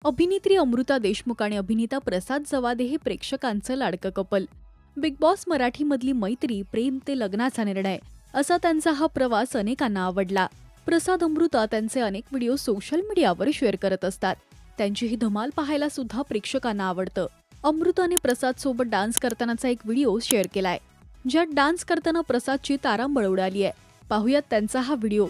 अभिनेत्री अमृता देशमुख आणि अभिनेता प्रसाद जवादे हे प्रेक्षकांचं लाडकं कपल. बिग बॉस मराठीमधली मैत्री, प्रेम ते लग्नाचा निर्णय असा त्यांचा हा प्रवास अनेकांना आवडला. प्रसाद अमृता त्यांचे अनेक व्हिडिओ सोशल मीडियावर शेअर करत असतात. त्यांची ही धमाल पाहायला सुद्धा प्रेक्षकांना आवडतं. अमृताने प्रसाद सोबत डान्स करतानाचा एक व्हिडिओ शेअर केलाय, ज्यात डान्स करताना प्रसादची तारांबळ उडाली आहे. पाहुयात त्यांचा हा व्हिडिओ.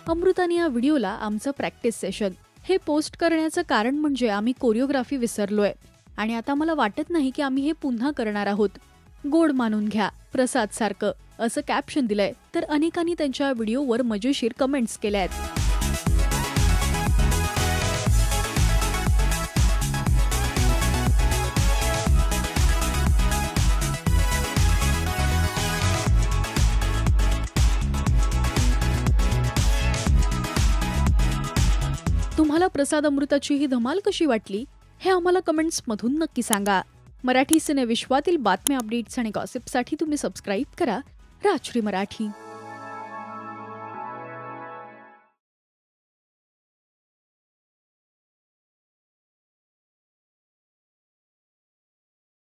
अमृताने या व्हिडिओला आमचं प्रॅक्टिस सेशन हे पोस्ट करण्याचं कारण म्हणजे आम्ही कोरिओग्राफी विसरलोय आणि आता मला वाटत नाही की आम्ही हे पुन्हा करणार आहोत. गोड मानून घ्या प्रसाद सारखं असं कॅप्शन दिलंय. तर अनेकांनी त्यांच्या व्हिडिओवर मजेशीर कमेंट्स केल्या आहेत. तुम्हाला प्रसाद अमृताची ही धमाल कशी वाटली हे आम्हाला कमेंट्समधून नक्की सांगा. मराठी सिने विश्वातील बातम्या, अपडेट्स आणि गॉसिपसाठी तुम्ही सबस्क्राईब करा राजश्री मराठी.